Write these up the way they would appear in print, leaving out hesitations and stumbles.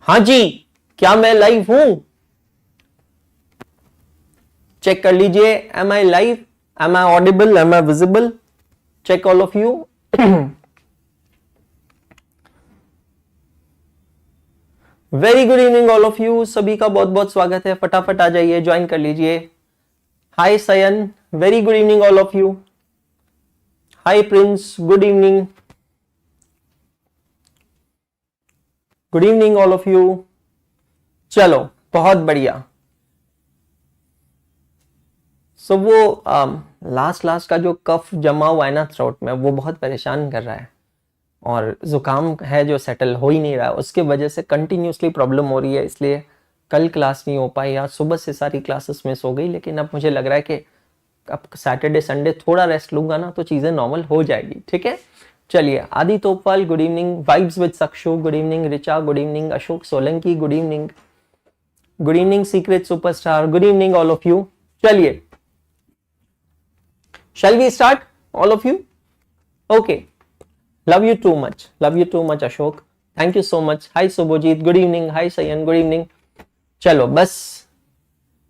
हाँ जी, क्या मैं लाइव हूं? चेक कर लीजिए, am I live, am I audible, am I visible? Check all of you. Very good evening all of you, सभी का बहुत बहुत स्वागत है। फटाफट आ जाइए, ज्वाइन कर लीजिए। Hi Sayan, very good evening all of you. Hi Prince, good evening. Good evening all of you. चलो, बहुत बढ़िया। सो वो लास्ट का जो कफ जमा हुआ है ना थ्रोट में, वो बहुत परेशान कर रहा है, और जुकाम है जो सेटल हो ही नहीं रहा है, उसके वजह से कंटिन्यूसली प्रॉब्लम हो रही है। इसलिए कल क्लास नहीं हो पाई, आज सुबह से सारी क्लासेस मिस हो गई। लेकिन अब मुझे लग रहा है कि अब सैटरडे संडे थोड़ा रेस्ट लूंगा ना, तो चीजें नॉर्मल हो जाएगी। ठीक है, चलिए। Adi Topwal, good evening. Vibes with Sakshu, good evening. Richa, good evening. Ashok Solanki, good evening. Good evening secret superstar, good evening all of you. चलिए, shall we start all of you? Okay, love you too much Ashok, thank you so much. Hi Subhojit, good evening. Hi Sayan, good evening. चलो, बस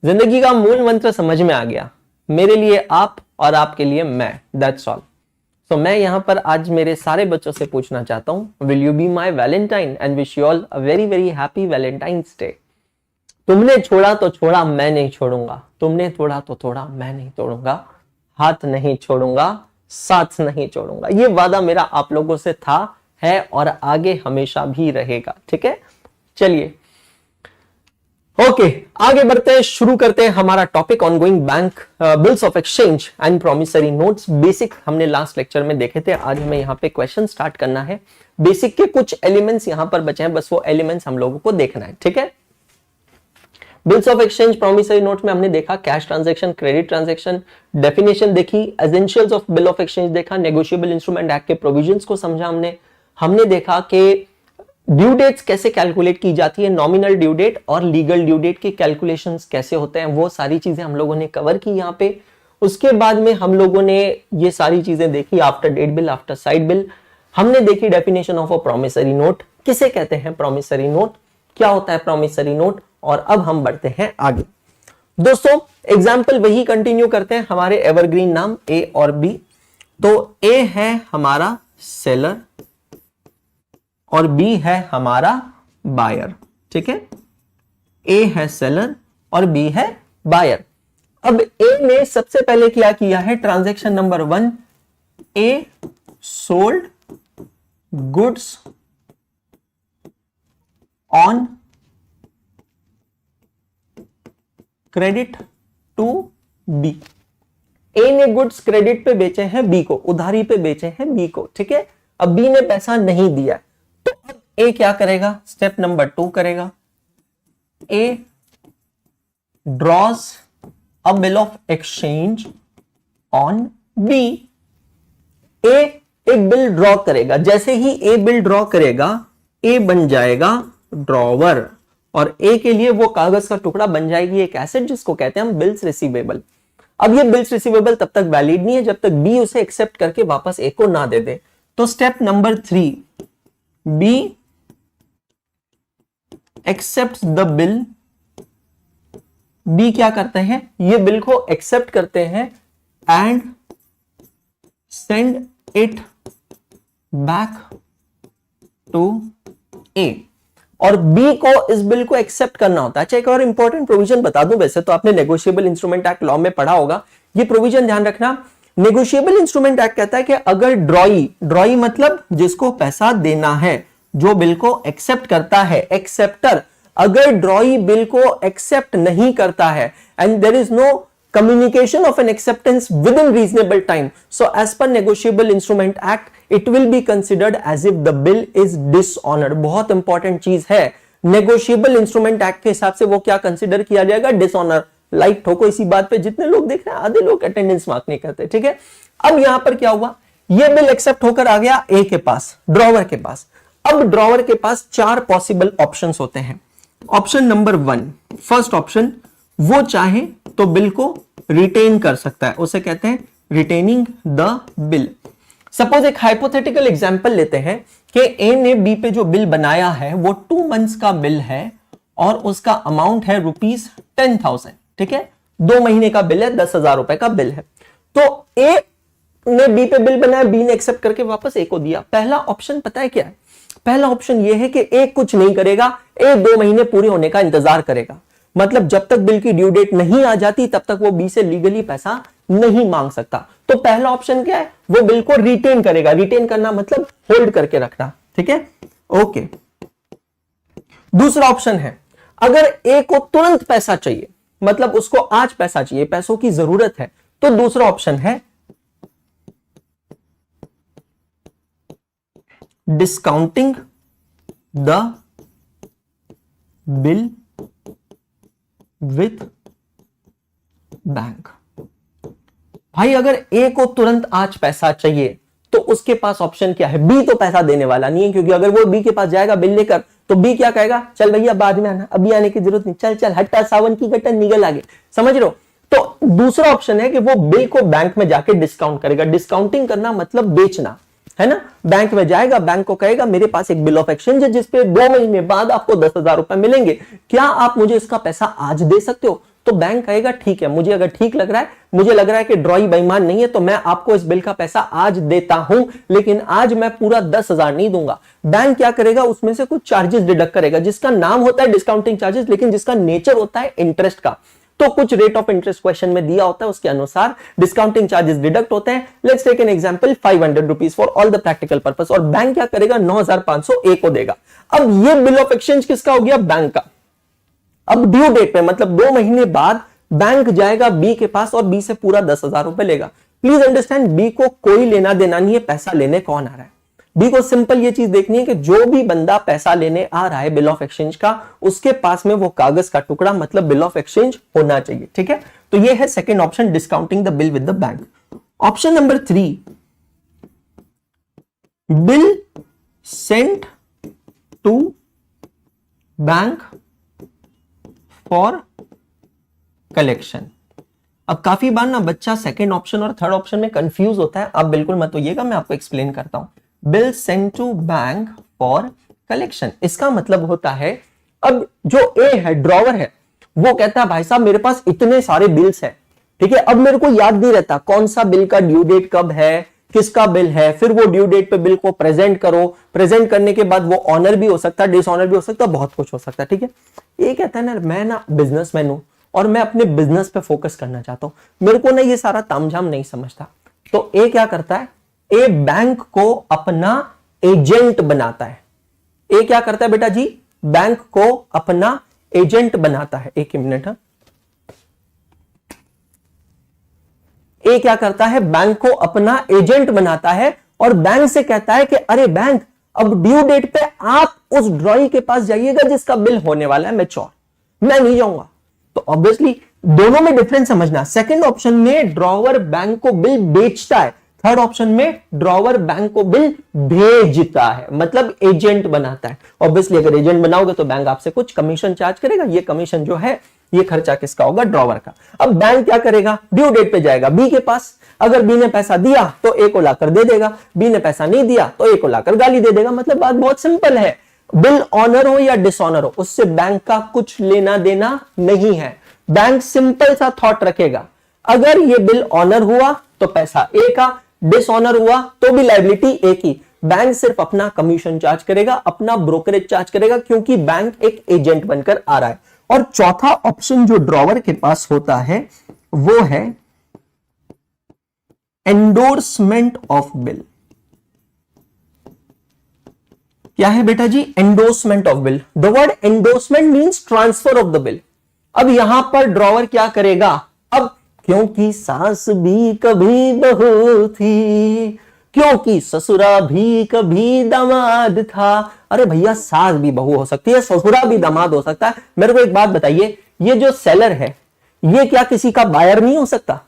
जिंदगी का मूल मंत्र समझ में आ गया। मेरे लिए आप और आपके लिए मैं, दैट्स ऑल। तो मैं यहां पर आज मेरे सारे बच्चों से पूछना चाहता हूं, will you be my Valentine and wish you all a very very happy Valentine's day. तुमने छोड़ा तो छोड़ा, मैं नहीं छोड़ूंगा। तुमने तोड़ा तो तोड़ा, मैं नहीं तोड़ूंगा। हाथ नहीं छोड़ूंगा, साथ नहीं छोड़ूंगा। ये वादा मेरा आप लोगों से था, है और आगे हमेशा भी रहेगा। ठीक है, चलिए ओके, आगे बढ़ते हैं, शुरू करते हैं हमारा topic ongoing bank bills of exchange and promissory notes. Basic हमने लास्ट लेक्चर में देखे थे, आज हमें यहाँ पे क्वेश्चन स्टार्ट करना है। बेसिक के कुछ एलिमेंट्स यहां पर बचे हैं, बस वो एलिमेंट्स हम लोगों को देखना है। ठीक है, bills of exchange promissory note में हमने देखा cash transaction, credit transaction, definition देखी, essentials of bill of exchange देखा, नेगोशिएबल इंस्ट्रूमेंट एक्ट के प्रोविजंस को समझा हमने देखा कि ड्यू डेट्स कैसे कैलकुलेट की जाती है, नॉमिनल ड्यू डेट और लीगल ड्यू डेट के कैलकुलेशंस कैसे होते हैं, वो सारी चीजें हम लोगों ने कवर की यहाँ पे। उसके बाद में हम लोगों ने ये सारी चीजें देखी, after date bill, after sight bill. हमने देखी definition of a promissory note, किसे कहते हैं प्रोमिसरी नोट, क्या होता है प्रोमिसरी नोट। और अब हम बढ़ते हैं आगे। दोस्तों, एग्जाम्पल वही कंटिन्यू करते हैं, हमारे एवरग्रीन नाम ए और बी। तो ए है हमारा सेलर और बी है हमारा बायर। ठीक है, ए है सेलर और बी है बायर। अब ए ने सबसे पहले क्या किया है, transaction number 1, A sold goods on credit to B. A ने गुड्स क्रेडिट पे बेचे हैं बी को, उधारी पे बेचे हैं बी को। ठीक है, अब बी ने पैसा नहीं दिया, तो अब ए क्या करेगा, स्टेप नंबर 2 करेगा। A draws a bill of exchange on B. A एक बिल ड्रॉ करेगा, जैसे ही ए बिल ड्रॉ करेगा, ए बन जाएगा ड्रॉवर, और ए के लिए वो कागज का टुकड़ा बन जाएगी एक एसेट, जिसको कहते हैं हम बिल्स रिसीवेबल। अब ये बिल्स रिसीवेबल तब तक वैलिड नहीं है जब तक बी उसे एक्सेप्ट करके वापस ए को ना दे दे। तो step number 3, B accept the bill. B क्या करते हैं, ये बिल को एक्सेप्ट करते हैं and send it back to A. और बी को इस बिल को एक्सेप्ट करना होता है। अच्छा, एक और इंपॉर्टेंट प्रोविजन बता दूं, वैसे तो आपने नेगोशिएबल इंस्ट्रूमेंट एक्ट लॉ में पढ़ा होगा, ये प्रोविजन ध्यान रखना। नेगोशिएबल इंस्ट्रूमेंट एक्ट कहता है कि अगर ड्रॉई मतलब जिसको पैसा देना है, जो बिल को एक्सेप्ट करता है, एक्सेप्टर, अगर ड्रॉई बिल को एक्सेप्ट नहीं करता है and there is no communication of an acceptance within reasonable time, so as per negotiable instrument act it will be considered as if the bill is dishonored। बहुत important चीज है, negotiable instrument act के हिसाब से वो क्या consider किया जाएगा, डिसऑनर। लाइक ठोको इसी बात पे, जितने लोग देख रहे हैं आधे लोग अटेंडेंस मार्क नहीं करते। ठीक है, अब यहां पर क्या हुआ, ये बिल एक्सेप्ट होकर आ गया ए के पास, ड्रॉवर के पास। अब ड्रॉवर के पास 4 पॉसिबल ऑप्शंस होते हैं। ऑप्शन नंबर 1, फर्स्ट ऑप्शन, वो चाहे तो बिल को रिटेन कर सकता है, उसे कहते हैं रिटेनिंग द बिल। सपोज एक हाइपोथेटिकल एग्जांपल लेते हैं कि ए ने बी पे जो बिल बनाया है वो 2 मंथ्स का बिल है और उसका अमाउंट है ₹10,000, ठीक है, 2 महीने का बिल है, 10,000 रुपए का बिल है। तो ए ने बी पे बिल बनाया, बी ने एक्सेप्ट करके वापस ए को दिया। पहला ऑप्शन पता है क्या है? पहला ऑप्शन ये है कि ए कुछ नहीं करेगा, ए 2 महीने पूरे होने का इंतजार करेगा। मतलब जब तक बिल की ड्यू डेट नहीं आ जाती तब तक वो बी से लीगली पैसा नहीं मांग सकता। तो पहला ऑप्शन क्या है? वो बिल को रिटेन करेगा। रिटेन करना मतलब होल्ड करके रखना, ठीक है, ओके। दूसरा ऑप्शन है, अगर ए को तुरंत पैसा चाहिए, मतलब उसको आज पैसा चाहिए, पैसों की जरूरत है, तो दूसरा ऑप्शन है discounting the bill with bank. भाई अगर ए को तुरंत आज पैसा चाहिए तो उसके पास ऑप्शन क्या है? बी तो पैसा देने वाला नहीं है, क्योंकि अगर वो बी के पास जाएगा बिल लेकर तो बी क्या कहेगा? चल भैया बाद में आना, अभी आने की जरूरत नहीं, चल चल हट्टा सावन की गट्टा निकल आगे, समझ रहे हो? तो दूसरा ऑप्शन है कि वो बिल को बैंक में जाके डिस्काउंट करेगा। डिस्काउंटिंग करना मतलब बेचना, है ना। बैंक में जाएगा, बैंक को कहेगा मेरे पास एक बिल ऑफ एक्सचेंज है जिसपे 2 महीने बाद आपको 10,000 रुपए मिलेंगे, क्या आप मुझे इसका पैसा आज दे सकते हो? तो बैंक कहेगा ठीक है, मुझे अगर ठीक लग रहा है, मुझे लग रहा है कि ड्रॉई बेईमान नहीं है, तो मैं आपको इस बिल का पैसा आज देता हूं, लेकिन आज मैं पूरा 10,000 नहीं दूंगा। बैंक क्या करेगा? उसमें से कुछ चार्जेस डिडक्ट करेगा, जिसका नाम होता है डिस्काउंटिंग चार्जेस, लेकिन जिसका नेचर होता है इंटरेस्ट का। तो कुछ रेट ऑफ इंटरेस्ट क्वेश्चन में दिया होता है, उसके अनुसार डिस्काउंटिंग चार्जेस डिडक्ट होते हैं। Let's take an example, 500 rupees for all the practical purpose, और बैंक क्या करेगा? 9,500 ए को देगा। अब ये बिल ऑफ एक्सचेंज किसका हो गया? बैंक का। अब ड्यू डेट पे मतलब 2 महीने बाद बैंक जाएगा बी के पास और बी से पूरा 10,000 रुपए लेगा। प्लीज अंडरस्टैंड, बी को कोई लेना देना नहीं है पैसा लेने कौन आ रहा है। बी को सिंपल ये चीज देखनी है कि जो भी बंदा पैसा लेने आ रहा है बिल ऑफ एक्सचेंज का, उसके पास में वो कागज का टुकड़ा मतलब बिल ऑफ एक्सचेंज होना चाहिए, ठीक है। तो ये है second option, discounting the bill with the bank. Option number 3, bill sent to bank for collection. अब काफी बार ना बच्चा सेकंड ऑप्शन और थर्ड ऑप्शन में कंफ्यूज होता है, आप बिल्कुल मत होइएगा, मैं आपको एक्सप्लेन करता हूं। Bill sent to bank for collection, इसका मतलब होता है, अब जो ए है, ड्रॉवर है, वो कहता है भाई साहब मेरे पास इतने सारे बिल्स हैं, ठीक है, अब मेरे को याद नहीं रहता कौन सा बिल का ड्यू डेट कब है, किसका बिल है, फिर वो ड्यू डेट पे बिल को प्रेजेंट करो, प्रेजेंट करने के बाद वो ऑनर भी हो सकता है, डिसऑनर भी हो सकता है, बहुत कुछ हो सकता है, ठीक है। ये कहता है ना, मैं ना बिजनेसमैन हूं और मैं अपने बिजनेस पे फोकस करना चाहता हूं, मेरे को ना ये सारा तामझाम नहीं समझता। तो ए क्या करता है? ए बैंक को अपना एजेंट बनाता है। ए क्या करता है बेटा जी? बैंक को अपना एजेंट बनाता है। एक मिनट, ए क्या करता है? बैंक को अपना एजेंट बनाता है और बैंक से कहता है कि अरे बैंक, अब ड्यू डेट पे आप उस ड्रॉई के पास जाइएगा जिसका बिल होने वाला है मैच्योर, मैं नहीं जाऊंगा। तो ऑब्वियसली दोनों में डिफरेंस समझना। सेकंड ऑप्शन में ड्रॉवर बैंक को बिल बेचता है, थर्ड ऑप्शन में ड्रॉवर बैंक को बिल भेजता है, मतलब एजेंट बनाता है। ऑब्वियसली अगर एजेंट बनाओगे तो बैंक आपसे कुछ कमीशन चार्ज करेगा, ये कमीशन जो है ये खर्चा किसका होगा? ड्रॉवर का। अब बैंक क्या करेगा? ड्यू डेट पे जाएगा बी के पास, अगर बी ने पैसा दिया तो ए को लाकर दे देगा, बी ने पैसा नहीं दिया तो ए को लाकर गाली दे देगा। मतलब बात बहुत सिंपल है, बिल ऑनर हो या डिसऑनर हो, उससे बैंक का कुछ लेना देना नहीं है। बैंक सिंपल सा थॉट रखेगा, अगर ये बिल ऑनर हुआ तो पैसा ए का, डिसऑनर हुआ तो भी लायबिलिटी ए की। बैंक सिर्फ अपना कमीशन चार्ज करेगा, अपना ब्रोकरेज चार्ज करेगा, क्योंकि बैंक एक एजेंट बनकर आ रहा है। और चौथा ऑप्शन जो ड्रॉवर के पास होता है वो है एंडोर्समेंट ऑफ बिल। क्या है बेटा जी? Endorsement of bill. The word endorsement means transfer of the bill. अब यहां पर ड्रॉवर क्या करेगा? अब क्योंकि सास भी कभी बहू थी, क्योंकि ससुरा भी कभी दामाद था। अरे भैया, सास भी बहू हो सकती है, ससुरा भी दामाद हो सकता है। मेरे को एक बात बताइए, ये जो सेलर है ये क्या किसी का बायर नहीं हो सकता?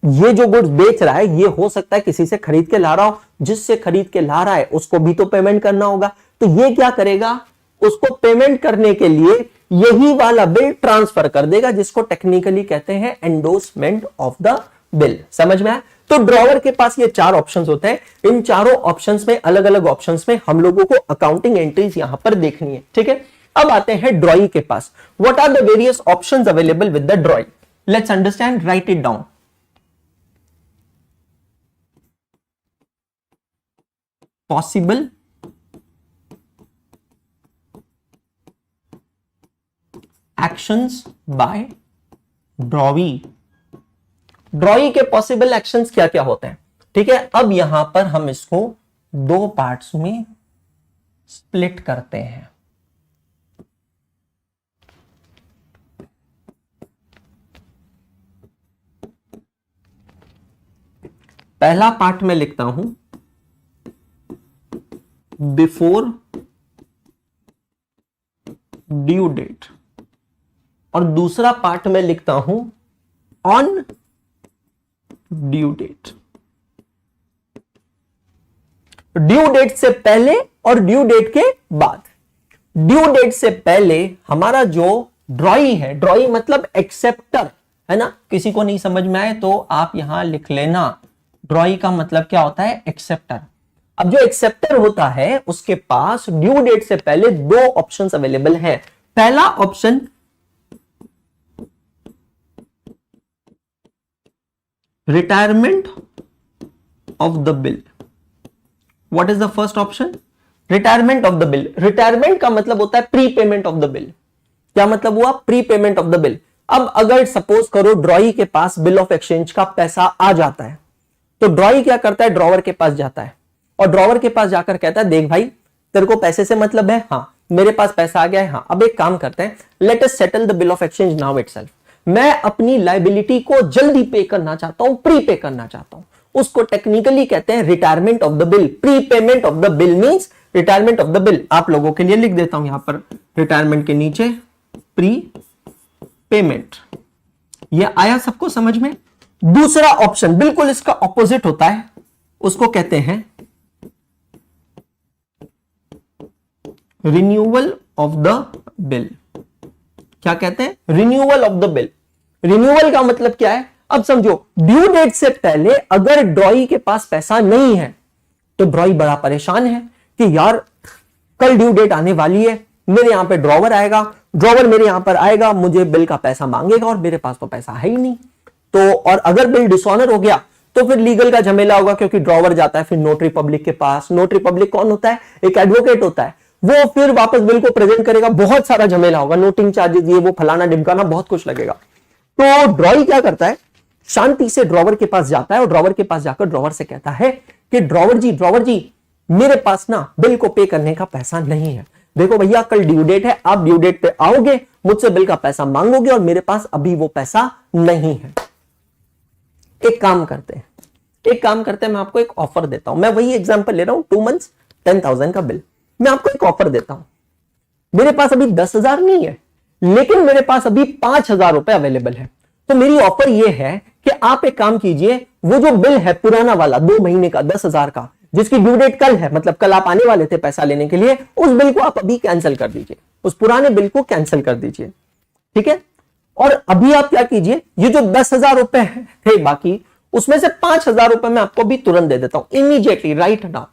ये जो गुड्स बेच रहा है ये हो सकता है किसी से खरीद के ला रहा हो, जिससे खरीद के ला रहा है उसको भी तो पेमेंट करना होगा। तो ये क्या करेगा? उसको पेमेंट करने के लिए यही वाला बिल ट्रांसफर कर देगा, जिसको टेक्निकली कहते हैं एंडोर्समेंट ऑफ द बिल। समझ में आया? तो ड्रॉवर के पास ये 4 ऑप्शंस होते हैं। इन चारों ऑप्शंस में, अलग अलग ऑप्शंस में हम लोगों को अकाउंटिंग एंट्रीज यहां पर देखनी है, ठीक है। अब आते हैं ड्रॉई के पास। What are the various options available with the drawee? Let's understand, write it down. Possible actions by drawee. Drawee के पॉसिबल एक्शंस क्या क्या होते हैं, ठीक है। अब यहां पर हम इसको 2 पार्ट्स में स्प्लिट करते हैं। पहला पार्ट में लिखता हूं बिफोर ड्यू डेट, और दूसरा पार्ट में लिखता हूं on due date. Due date से पहले और ड्यू डेट के बाद। ड्यू डेट से पहले हमारा जो ड्रॉई है, ड्रॉई मतलब एक्सेप्टर है ना, किसी को नहीं समझ में आए तो आप यहां लिख लेना, ड्रॉई का मतलब क्या होता है, एक्सेप्टर। अब जो एक्सेप्टर होता है उसके पास ड्यू डेट से पहले 2 ऑप्शंस अवेलेबल हैं। पहला option retirement of the bill. What is the first option? Retirement of the bill. Retirement का मतलब होता है pre payment of the bill. क्या मतलब हुआ? Pre payment of the bill. अब अगर सपोज करो ड्रॉई के पास बिल ऑफ एक्सचेंज का पैसा आ जाता है, तो ड्रॉई क्या करता है, ड्रॉवर के पास जाता है और ड्रॉवर के पास जाकर कहता है, देख भाई तेरे को पैसे से मतलब है? हाँ, मेरे पास पैसा आ गया है। हाँ, अब एक काम करते हैं, let us settle the bill of exchange now itself. मैं अपनी लायबिलिटी को जल्दी पे करना चाहता हूं, प्री पे करना चाहता हूं। उसको टेक्निकली कहते हैं retirement of the bill. Pre payment of the bill means retirement of the bill. आप लोगों के लिए लिख देता हूं यहां पर, रिटायरमेंट के नीचे प्री पेमेंट। ये आया सबको समझ में? दूसरा ऑप्शन बिल्कुल इसका ऑपोजिट होता है, उसको कहते हैं रिन्यूअल ऑफ द बिल। क्या कहते हैं? Renewal of the bill. Renewal का मतलब क्या है? अब समझो, ड्यू डेट से पहले अगर ड्रॉई के पास पैसा नहीं है तो ड्रॉई बड़ा परेशान है कि यार कल ड्यू डेट आने वाली है, मेरे यहां पे ड्रॉवर आएगा, ड्रॉवर मेरे यहां पर आएगा, मुझे बिल का पैसा मांगेगा और मेरे पास तो पैसा है ही नहीं। तो और अगर बिल डिसऑनर हो गया तो फिर लीगल का झमेला होगा, क्योंकि ड्रॉवर जाता है फिर नोटरी पब्लिक के पास। नोटरी पब्लिक कौन होता है? एक एडवोकेट होता है। वो फिर वापस बिल को प्रेजेंट करेगा, बहुत सारा झमेला होगा, नोटिंग चार्जेस, ये वो फलाना ढिमकाना, बहुत कुछ लगेगा। तो ड्रॉई क्या करता है, शांति से ड्रॉवर के पास जाता है और ड्रॉवर के पास जाकर ड्रॉवर से कहता है कि ड्रॉवर जी मेरे पास ना बिल को पे करने का पैसा नहीं है। देखो भैया, कल ड्यू डेट है, आप ड्यू डेट पे आओगे, मुझसे बिल का पैसा मांगोगे और मेरे पास अभी वो पैसा नहीं है। एक काम करते हैं, मैं आपको एक ऑफर देता हूं। मैं वही एग्जांपल ले रहा हूं, 2 मंथ्स 10,000 का बिल। मैं आपको एक ऑफर देता हूं, मेरे पास अभी 10,000 नहीं है, लेकिन मेरे पास अभी 5,000 रुपए अवेलेबल है। तो मेरी ऑफर यह है कि आप एक काम कीजिए, वो जो बिल है पुराना वाला 2 महीने का 10,000 का, जिसकी ड्यू डेट कल है, मतलब कल आप आने वाले थे पैसा लेने के लिए, उस बिल को आप अभी कैंसिल कर दीजिए, उस पुराने बिल को कैंसिल कर दीजिए, ठीक है। और अभी आप क्या कीजिए, ये जो 10,000 रुपए थे बाकी, उसमें से 5,000 रुपए मैं आपको भी तुरंत दे देता हूं, इमीडिएटली, राइट नाउ।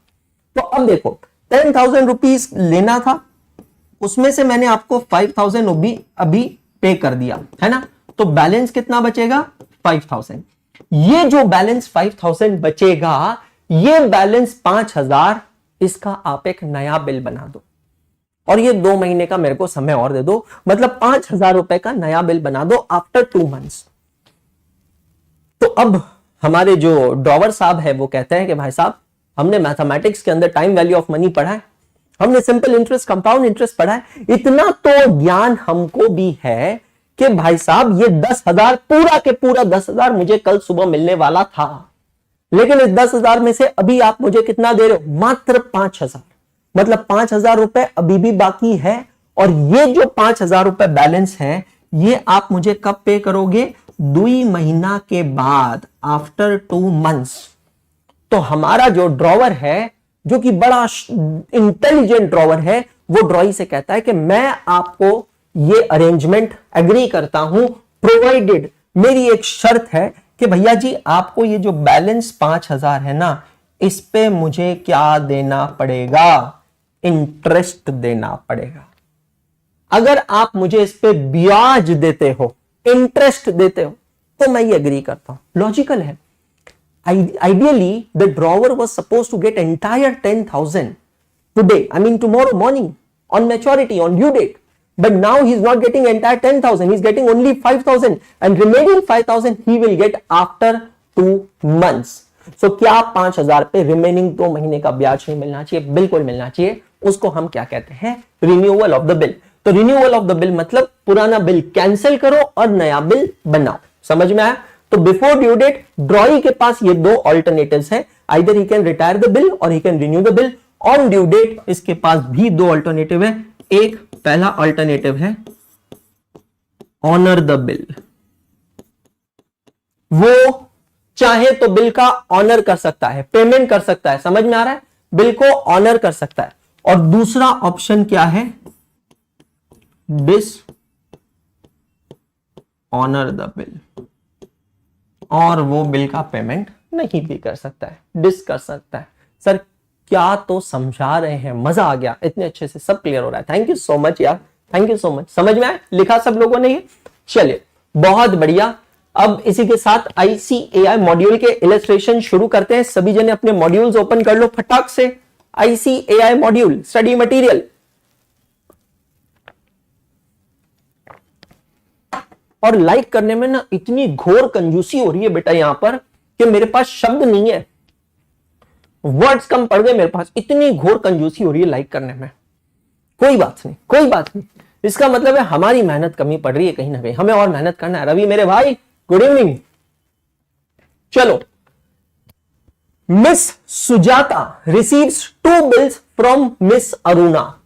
तो अब देखो, 10,000 रुपीज लेना था, उसमें से मैंने आपको 5,000 अभी पे कर दिया है ना, तो बैलेंस कितना बचेगा? 5,000। ये जो बैलेंस 5,000 बचेगा, ये बैलेंस 5,000, इसका आप एक नया बिल बना दो और ये 2 महीने का मेरे को समय और दे दो, मतलब 5,000 रुपए का नया बिल बना दो आफ्टर 2 मंथ्स। तो अब हमारे जो ड्रॉवर साहब है वो कहते हैं कि भाई साहब, हमने मैथमेटिक्स के अंदर टाइम वैल्यू ऑफ मनी पढ़ा है, हमने सिंपल इंटरेस्ट, कंपाउंड इंटरेस्ट पढ़ा है, इतना तो ज्ञान हमको भी है कि भाई साहब ये 10,000 पूरा के पूरा 10,000 मुझे कल सुबह मिलने वाला था, लेकिन इस 10,000 में से अभी आप मुझे कितना दे रहे हो? मात्र 5,000। मतलब 5,000 रुपए अभी भी बाकी है, और ये जो 5,000 रुपए बैलेंस है, ये आप मुझे कब पे करोगे? 2 महीना के बाद, आफ्टर 2 मंथ्स। तो हमारा जो ड्रॉवर है, जो कि बड़ा इंटेलिजेंट ड्रॉवर है, वो ड्रॉई से कहता है कि मैं आपको ये अरेंजमेंट एग्री करता हूं, प्रोवाइडेड, मेरी एक शर्त है कि कि भैया जी आपको ये जो बैलेंस 5,000 है ना, इस पे मुझे क्या देना पड़ेगा, इंटरेस्ट देना पड़ेगा। अगर आप मुझे इस पे ब्याज देते हो, इंटरेस्ट देते हो, तो मैं ये एग्री करता हूं, लॉजिकल है। Ideally, the drawer was supposed to get entire 10,000 today, I mean tomorrow morning, on maturity, on due date. But now he's not getting entire 10,000, he's getting only 5,000, and remaining 5,000 he will get after 2 months. So क्या 5,000 पे remaining 2 महीने का ब्याज नहीं मिलना चाहिए? बिल्कुल मिलना चाहिए। उसको हम क्या कहते हैं? Renewal of the bill. तो रिन्यूअल ऑफ द बिल मतलब पुराना बिल कैंसिल करो और नया बिल बनाओ। समझ में आया? तो बिफोर ड्यू डेट ड्रॉई के पास ये 2 ऑल्टरनेटिव्स हैं, either he can retire the bill or he can renew the bill. On due date इसके पास भी 2 ऑल्टरनेटिव है। एक पहला ऑल्टरनेटिव है ऑनर द बिल, वो चाहे तो बिल का ऑनर कर सकता है, पेमेंट कर सकता है। समझ में आ रहा है? बिल को ऑनर कर सकता है। और दूसरा ऑप्शन क्या है? डिस ऑनर द बिल, और वो बिल का पेमेंट नहीं भी कर सकता है, डिस कर सकता है। सर क्या तो समझा रहे हैं, मजा आ गया, इतने अच्छे से सब क्लियर हो रहा है। थैंक यू सो मच यार, थैंक यू सो मच। समझ में आया? लिखा सब लोगों ने ये? चलिए बहुत बढ़िया। अब इसी के साथ ICAI मॉड्यूल के इलस्ट्रेशन शुरू करते हैं। सभी जने अपने मॉड्यूल्स ओपन कर लो फटाक से। ICAI मॉड्यूल स्टडी मटेरियल, और लाइक करने में ना इतनी घोर कंजूसी हो रही है बेटा यहां पर कि मेरे पास शब्द नहीं है, वर्ड्स कम पड़ गए मेरे पास, इतनी घोर कंजूसी हो रही है लाइक करने में। कोई बात नहीं, कोई बात नहीं, इसका मतलब है हमारी मेहनत कमी पड़ रही है कहीं ना कहीं, हमें और मेहनत करना है। रवि मेरे भाई गुड इवनिंग। चलो, miss Sujata receives 2 bills from miss Aruna.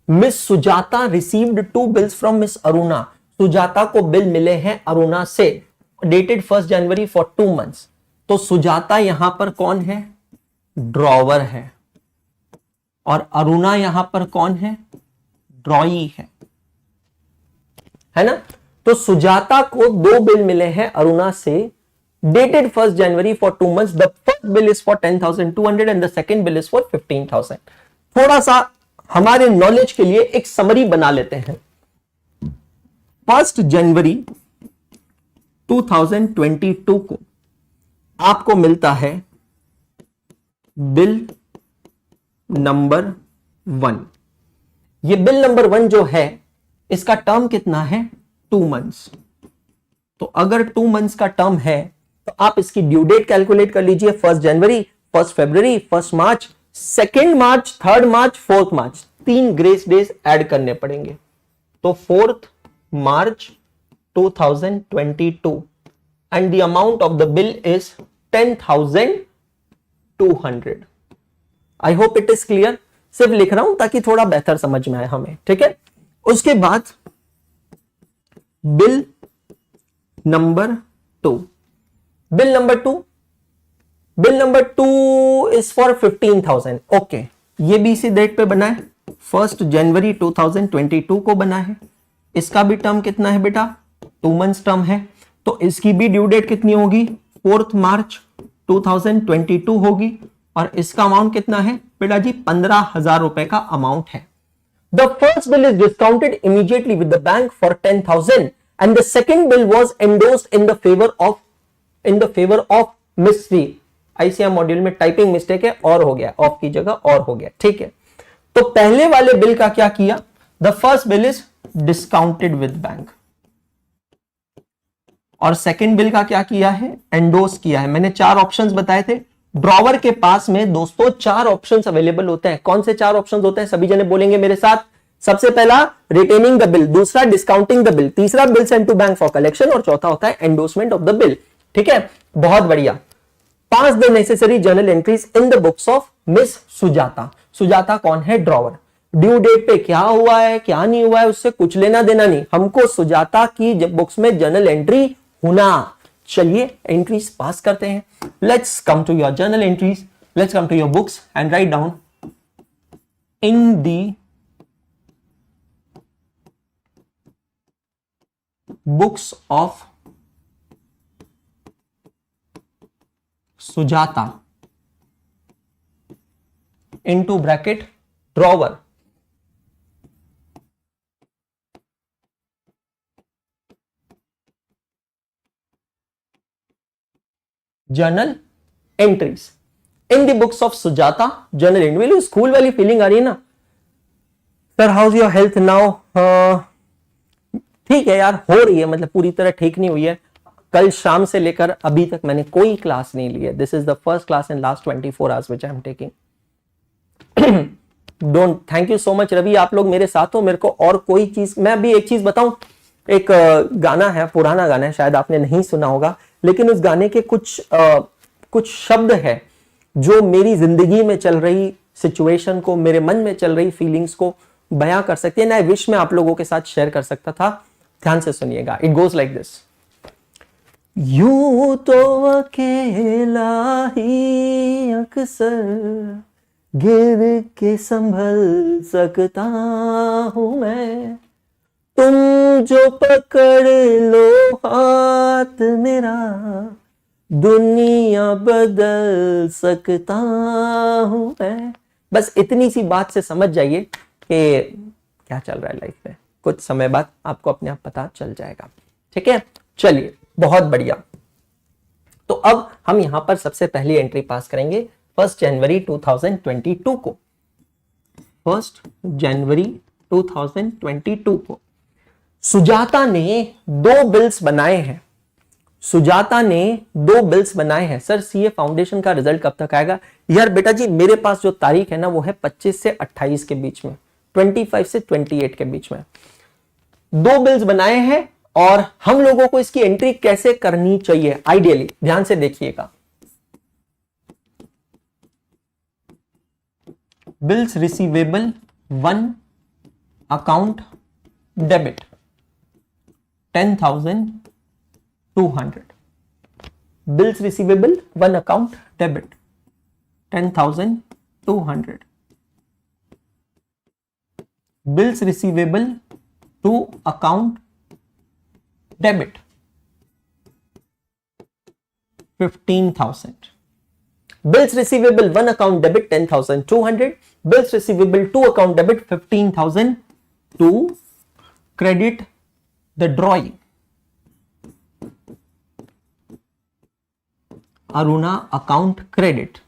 Miss Sujata received 2 bills from miss Aruna. Sujata को बिल मिले हैं अरुणा से, डेटेड 1 जनवरी फॉर 2 मंथ्स। तो सुजाता यहां पर कौन है? ड्रॉवर है, और अरुणा यहां पर कौन है? ड्रॉई है ना? तो सुजाता को 2 बिल मिले हैं अरुणा से, dated 1 January for 2 months. The first bill is for 10,200 and the second bill is for 15,000। थोड़ा सा हमारे नॉलेज के लिए एक समरी बना लेते हैं। 1 जनवरी 2022 को आपको मिलता है बिल नंबर 1। ये बिल नंबर 1 जो है इसका टर्म कितना है? 2 मंथ्स। तो अगर 2 मंथ्स का टर्म है तो आप इसकी ड्यू डेट कैलकुलेट कर लीजिए। 1 जनवरी, 1 फरवरी, 1 मार्च, 2 मार्च, 3 मार्च, 4 मार्च, 3 ग्रेस डेज ऐड करने पड़ेंगे। तो 4 मार्च 2022 and the amount of the bill is 10,200. I hope it is clear. सिर्फ लिख रहा हूं ताकि थोड़ा बेहतर समझ में आए हमें, ठीक है? उसके बाद bill number 2, bill number 2, bill number 2 is for 15,000। Okay, ये भी इसी डेट पे बना है, 1 जनवरी 2022 को बना है। इसका भी टर्म कितना है बेटा? 2 मंथ्स टर्म है। तो इसकी भी ड्यू डेट कितनी होगी? 4 मार्च 2022 होगी। और इसका अमाउंट कितना है बेटा जी? 15,000 रुपए का अमाउंट है। The first bill is discounted immediately with the bank for 10,000 and the second bill was endorsed in the favour of miss Shri. ICAI module में टाइपिंग मिस्टेक है, और हो गया, ऑफ की जगह और हो गया, ठीक है? तो पहले वाले बिल का क्या किया? The first bill is discounted with bank, और सेकेंड बिल का क्या किया है? एंडोर्स किया है। मैंने 4 ऑप्शंस बताए थे। ड्रॉवर के पास में दोस्तों 4 ऑप्शंस अवेलेबल होते हैं। कौन से 4 ऑप्शंस होते हैं? सभी जने बोलेंगे मेरे साथ। सबसे पहला रिटेनिंग द बिल, दूसरा डिस्काउंटिंग द बिल, तीसरा bill send to bank for collection, और चौथा होता है एंडोर्समेंट ऑफ द बिल। ठीक है, बहुत बढ़िया। Pass the necessary journal entries in the books of Miss Sujata. Sujata कौन है? ड्रॉवर। ड्यू डेट पे क्या हुआ है क्या नहीं हुआ है उससे कुछ लेना देना नहीं, हमको सुजाता की बुक्स में जर्नल एंट्री होना। चलिए एंट्रीज पास करते हैं। Let's come to your journal entries, let's come to your books and write down in the books of Sujata into bracket drawer journal entries in the books of Sujata journal entry. School वाली feeling आ रही है ना sir? How's your health now? ठीक है यार, हो रही है, मतलब पूरी तरह ठीक नहीं हुई है। कल शाम से लेकर अभी तक मैंने कोई क्लास नहीं ली है। This is the first class in last 24 hours which I am taking. Don't, thank you so much Ravi, आप लोग मेरे साथ हो। मेरे को और कोई चीज, मैं अभी एक चीज बताऊं। एक गाना है, पुराना गाना है, शायद आपने नहीं सुना होगा, लेकिन उस गाने के कुछ शब्द है जो मेरी जिंदगी में चल रही सिचुएशन को, मेरे मन में चल रही फीलिंग्स को बयां कर सकती है। ना विश में आप लोगों के साथ शेयर कर सकता था। ध्यान से सुनिएगा। It goes like this. यूं तो अकेला ही अक्सर गिर के संभल सकता हूं मैं, तुम जो पकड़ लो हाथ मेरा दुनिया बदल सकता हूं मैं। बस इतनी सी बात से समझ जाइए कि क्या चल रहा है लाइफ में। कुछ समय बाद आपको अपने आप पता चल जाएगा। ठीक है, चलिए, बहुत बढ़िया। तो अब हम यहां पर सबसे पहली एंट्री पास करेंगे 1 जनवरी 2022 को। 1 जनवरी 2022 को सुजाता ने 2 बिल्स बनाए हैं। सुजाता ने 2 बिल्स बनाए हैं। सर सीए फाउंडेशन का रिजल्ट कब तक आएगा? यार बेटा जी, मेरे पास जो तारीख है ना वो है 25 से 28 के बीच में, 25 से 28 के बीच में 2 बिल्स बनाए हैं। और हम लोगों को इसकी एंट्री कैसे करनी चाहिए आइडियली, ध्यान से देखिएगा। Bills receivable 1 account debit 10,200। Bills receivable 1 account debit 10,200। Bills receivable 2 account debit 15,000। Bills receivable 1 account debit 10,200। Bills receivable 2 account debit 15,000 to credit the drawing Aruna account credit.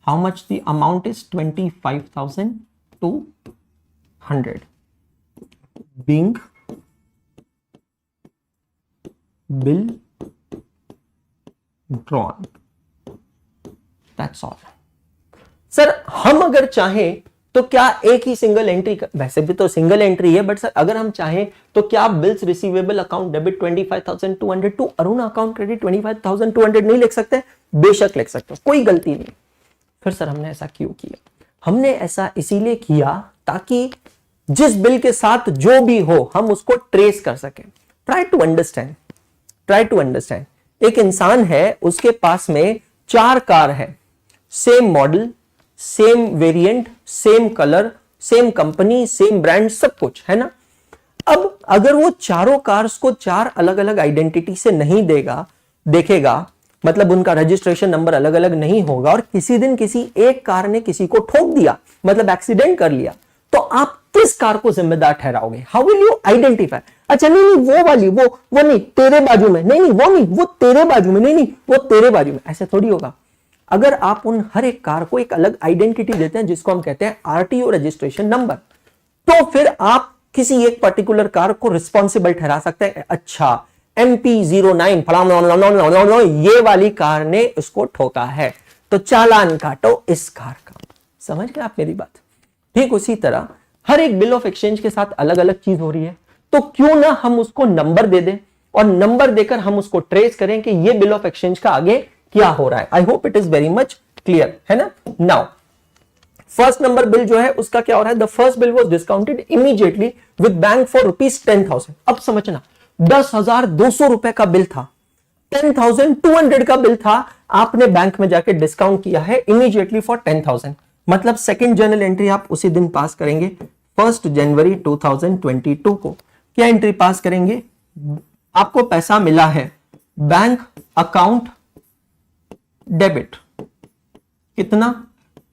How much the amount is? 25,200 being bill drawn. That's all. Sir हम अगर चाहें तो क्या एक ही single entry, वैसे भी तो single entry है, बट सर अगर हम चाहें तो क्या bills receivable account debit 25,200 to Aruna account credit 25,200 नहीं लिख सकते? बेशक लिख सकते हो, कोई गलती नहीं। फिर सर हमने ऐसा क्यों किया? हमने ऐसा इसीलिए किया ताकि जिस बिल के साथ जो भी हो हम उसको ट्रेस कर सकें। Try to understand. एक इंसान है, उसके पास में 4 कार है, same model, same variant, same colour, same company, same brand, सब कुछ है ना। अब अगर वो चारों कार्स को 4 अलग अलग आइडेंटिटी से नहीं देखेगा, मतलब उनका रजिस्ट्रेशन नंबर अलग अलग नहीं होगा, और किसी दिन किसी एक कार ने किसी को ठोक दिया, मतलब एक्सीडेंट कर लिया, तो आप किस कार को जिम्मेदार ठहराओगे? How will you identify? अच्छा नहीं वो वाली, वो नहीं, तेरे बाजू में, नहीं वो नहीं, वो तेरे बाजू में, नहीं वो तेरे बाजू में, ऐसे थोड़ी होगा। अगर आप उन हर एक कार को एक अलग आइडेंटिटी देते हैं जिसको हम कहते हैं आरटीओ रजिस्ट्रेशन नंबर, तो फिर आप किसी एक पर्टिकुलर कार को रिस्पॉन्सिबल ठहरा सकते हैं। अच्छा MP09 फलाना ये वाली कार ने इसको ठोका है, तो चालान काटो इस कार का। समझ गए आप मेरी बात? ठीक उसी तरह हर एक बिल ऑफ एक्सचेंज के साथ अलग अलग चीज हो रही है, तो क्यों ना हम उसको नंबर दे दें और नंबर देकर हम उसको ट्रेस करें कि ये बिल ऑफ एक्सचेंज का आगे क्या हो रहा है। I hope it is very much clear, है ना। नाउ फर्स्ट नंबर बिल जो है उसका क्या हो रहा है? The first bill was discounted immediately with bank for ₹10,000। अब समझना, 10,200 रुपए का बिल था, 10,200 का बिल था, आपने बैंक में जाके डिस्काउंट किया है इमीडिएटली फॉर 10,000। मतलब सेकंड जर्नल एंट्री आप उसी दिन पास करेंगे 1 जनवरी 2022 को। क्या एंट्री पास करेंगे? आपको पैसा मिला है, बैंक अकाउंट डेबिट कितना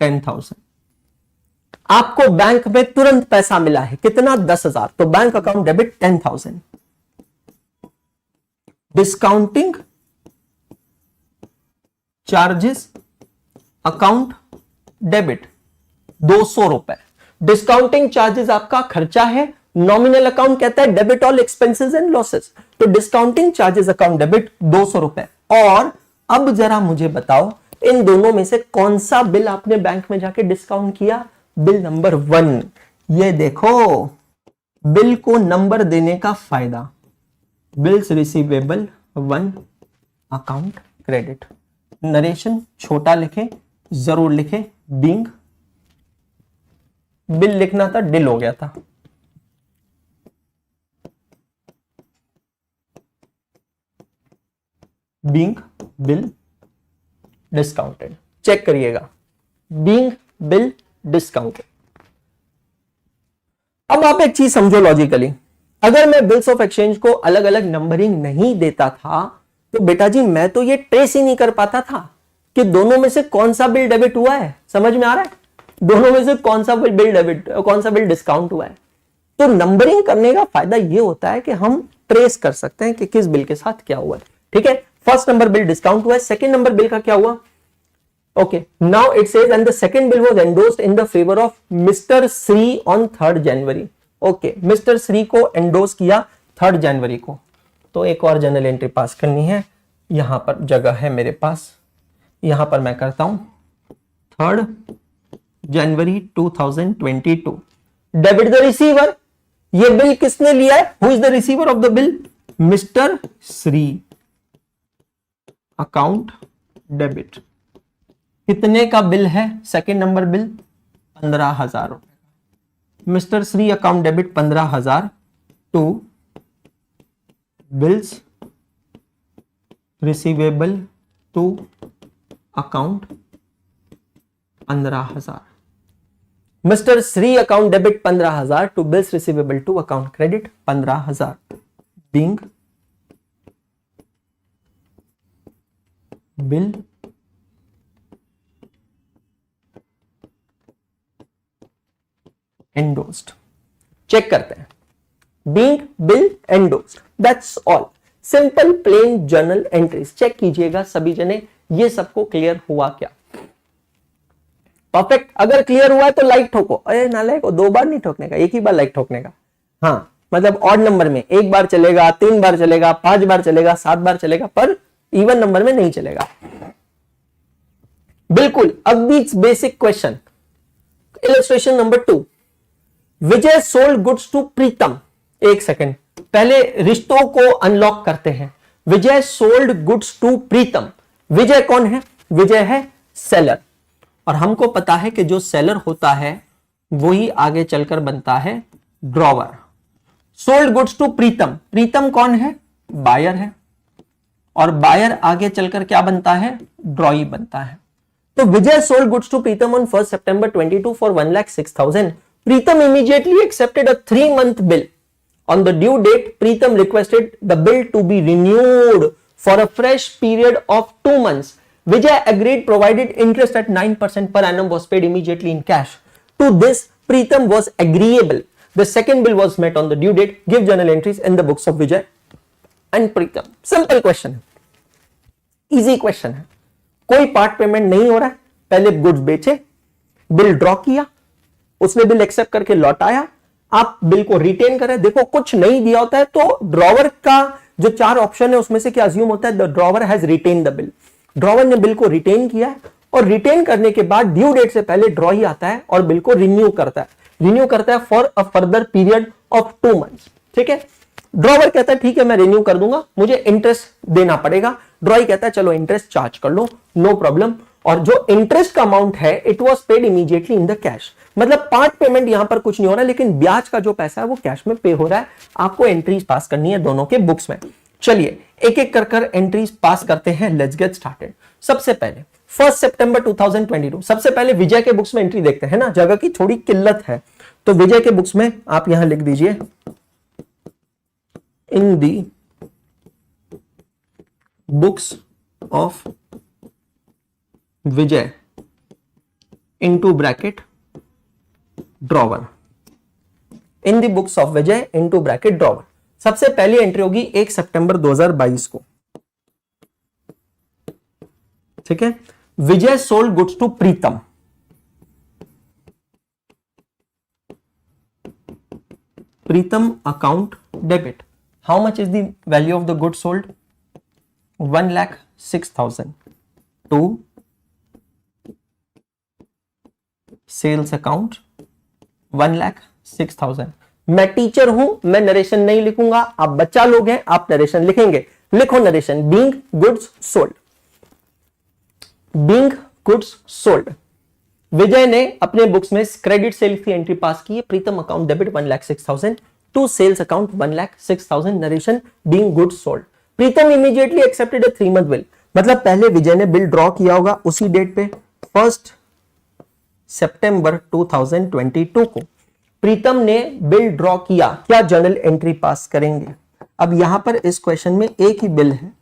10,000। आपको बैंक में तुरंत पैसा मिला है कितना 10,000, तो bank account debit 10,000। Discounting charges account debit 200 रुपए। डिस्काउंटिंग चार्जेस आपका खर्चा है, नॉमिनल अकाउंट कहता है debit all expenses and losses, तो डिस्काउंटिंग चार्जेस अकाउंट डेबिट 200 रुपए। और अब जरा मुझे बताओ इन दोनों में से कौन सा बिल आपने बैंक में जाके डिस्काउंट किया? Bill number 1। ये देखो बिल को नंबर देने का फायदा, bills receivable 1 account credit. Narration छोटा लिखे, जरूर लिखे, बीइंग बिल लिखना था डिल हो गया था। बीइंग बिल डिस्काउंटेड, चेक करिएगा, बीइंग बिल डिस्काउंटेड। अब आप एक चीज समझो लॉजिकली, अगर मैं बिल्स ऑफ एक्सचेंज को अलग अलग नंबरिंग नहीं देता था तो बेटा जी मैं तो ये ट्रेस ही नहीं कर पाता था कि दोनों में से कौन सा बिल डेबिट हुआ है। समझ में आ रहा है? दोनों में से कौन सा बिल डेबिट, कौन सा बिल डिस्काउंट हुआ है। तो नंबरिंग करने का फायदा ये होता है कि हम ट्रेस कर सकते हैं कि किस बिल के साथ क्या हुआ है। ठीक है, फर्स्ट नंबर बिल डिस्काउंट हुआ है, सेकंड नंबर बिल का क्या हुआ? Okay, now it says and the second bill was endorsed in the favour of mister Shri on 3rd January. Okay, mister Shri को एंडोर्स किया 3rd जनवरी को। तो एक और जर्नल एंट्री पास करनी है, यहां पर जगह है मेरे पास, यहां पर मैं करता हूं 3rd January 2022। Debit the receiver, ये बिल किसने लिया है? Who is the receiver of the bill? Mister Shri. Account debit. कितने का बिल है? सेकेंड नंबर बिल 15,000 रुपए। Mister Shri account debit 15,000 to bills receivable to account 15,000। Mister Shri account debit 15,000 to bills receivable to account credit 15,000। Being bill endorsed. Check करते हैं, being bill endorsed, that's all. Simple plane journal entries. Check कीजिएगा सभी जने, ये सबको clear हुआ क्या? Perfect. अगर क्लियर हुआ है तो लाइक ठोको। अरे नालायक को 2 बार नहीं ठोकने का, एक ही बार लाइक ठोकने का। हाँ, मतलब ऑड नंबर में 1 बार चलेगा, 3 बार चलेगा, 5 बार चलेगा, 7 बार चलेगा, पर इवन नंबर में नहीं चलेगा। बिल्कुल, अगदी basic question. Illustration number 2, Vijay sold goods to Pritam. एक सेकंड, पहले रिश्तों को अनलॉक करते हैं। Vijay sold goods to Pritam. Vijay कौन है? विजय है सेलर, और हमको पता है कि जो सेलर होता है वो ही आगे चलकर बनता है drawer. Sold goods to Pritam, Pritam कौन है? बायर है, और बायर आगे चलकर क्या बनता है? ड्रॉई बनता है। तो Vijay sold goods to Pritam on 1 September 22 for 1,06,000. Pritam immediately accepted a 3-month bill. On the due date, Pritam requested the bill to be renewed for a fresh period of 2 months. Vijay agreed, provided interest at 9% per annum was paid immediately in cash. To this, Pritam was agreeable. The second bill was met on the due date. Give journal entries in the books of Vijay and Pritam. Simple question है, easy question है। कोई part payment नहीं हो रहा है, पहले goods बेचे, bill draw किया, उसने बिल एक्सेप्ट करके लौटाया, आप बिल को रिटेन करें। देखो कुछ नहीं दिया होता है तो ड्रॉवर का जो 4 ऑप्शन है उसमें से क्या अज्यूम होता है? The drawer has retain the bill. Drawer ने बिल को रिटेन किया है, और रिटेन करने के बाद ड्यू डेट से पहले ड्रॉ ही आता है और बिल को रिन्यू करता है। रिन्यू करता है for a further period of 2 months। ठीक है, ड्रॉवर कहता है ठीक है मैं रिन्यू कर दूंगा, मुझे इंटरेस्ट देना पड़ेगा। ड्रॉई कहता है चलो इंटरेस्ट चार्ज कर लो, नो प्रॉब्लम। और जो इंटरेस्ट का अमाउंट है it was paid immediately in the cash. मतलब पार्ट पेमेंट यहां पर कुछ नहीं हो रहा है, लेकिन ब्याज का जो पैसा है वो कैश में पे हो रहा है। आपको एंट्रीज पास करनी है दोनों के बुक्स में। चलिए एक एक कर एंट्रीज पास करते हैं। Let's get started. सबसे पहले 1 September 2022, सबसे पहले विजय के बुक्स में एंट्री देखते हैं ना, जगह की थोड़ी किल्लत है तो विजय के बुक्स में आप यहां लिख दीजिए in the books of Vijay into bracket drawer, in the books of Vijay into bracket drawer. सबसे पहली एंट्री होगी 1 सितंबर 2022 को, ठीक है। Vijay sold goods to Pritam, Pritam account debit, how much is the value of the goods sold, 1,06,000 to sales account 1,06,000। मैं teacher हूं, मैं नरेशन नहीं लिखूंगा, आप बच्चा लोग हैं, आप नरेशन लिखेंगे। लिखो narration, being goods sold, being goods sold. Vijay ने अपने बुक्स में क्रेडिट सेल्स की एंट्री पास की है, Pritam account debit 1,06,000 to sales account 1,06,000, narration being goods sold. Pritam immediately accepted a 3 month bill, मतलब पहले विजय ने बिल ड्रॉ किया होगा उसी डेट पे 1 सितंबर 2022 को प्रीतम ने बिल ड्रॉ किया, क्या जर्नल एंट्री पास करेंगे। अब यहां पर इस क्वेश्चन में एक ही बिल है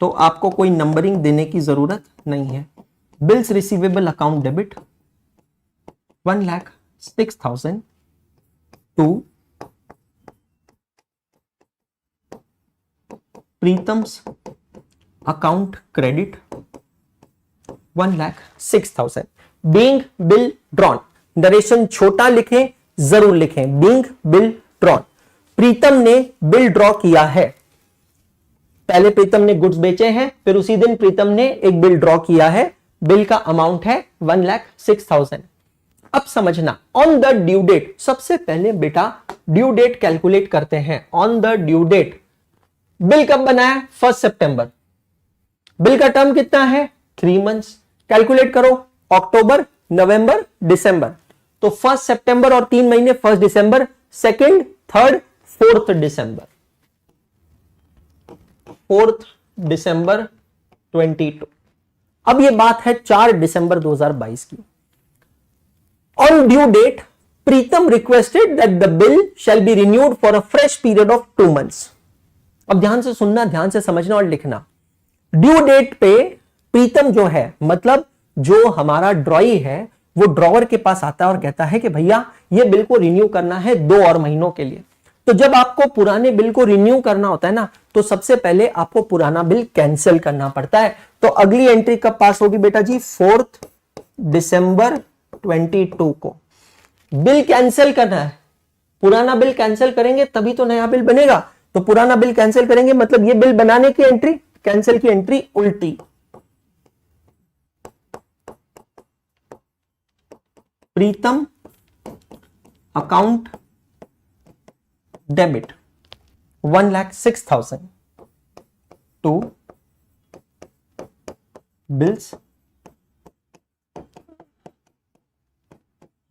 तो आपको कोई नंबरिंग देने की जरूरत नहीं है। Bills receivable account debit 1,06,000 to Pritam's account credit 1,06,000, being bill drawn. Narration छोटा लिखें, जरूर लिखें, बीइंग बिल ड्रॉन। प्रीतम ने बिल ड्रॉ किया है, पहले प्रीतम ने गुड्स बेचे हैं, फिर उसी दिन प्रीतम ने एक बिल ड्रॉ किया है, बिल का अमाउंट है 1,06,000। अब समझना, ऑन द ड्यू डेट, सबसे पहले बेटा ड्यू डेट कैलकुलेट करते हैं। On the due date, bill कब बनाया, 1 सितंबर, बिल का टर्म कितना है, 3 मंथ्स। कैलकुलेट करो, अक्टूबर, नवंबर, दिसंबर, तो 1 सितंबर और 3 महीने 1 दिसंबर, 2nd, 3rd, 4th दिसंबर, 4th दिसंबर 22। अब ये बात है 4 दिसंबर 2022 की। On due date Pritam requested that the bill shall be renewed for a fresh period of 2 months. अब ध्यान से सुनना, ध्यान से समझना और लिखना। ड्यू डेट पे प्रीतम जो है, मतलब जो हमारा ड्रॉई है, वो ड्रॉवर के पास आता है और कहता है कि भैया ये बिल को रिन्यू करना है 2 और महीनों के लिए। तो जब आपको पुराने बिल को रिन्यू करना होता है ना, तो सबसे पहले आपको पुराना बिल कैंसिल करना पड़ता है। तो अगली एंट्री कब पास होगी बेटा जी, 4 दिसंबर 22 को बिल कैंसिल करना है। पुराना बिल कैंसिल करेंगे तभी तो नया बिल बनेगा, तो पुराना बिल कैंसिल करेंगे मतलब ये बिल बनाने की एंट्री, कैंसिल की एंट्री उल्टी। Pritam account debit 1,06,000 to bills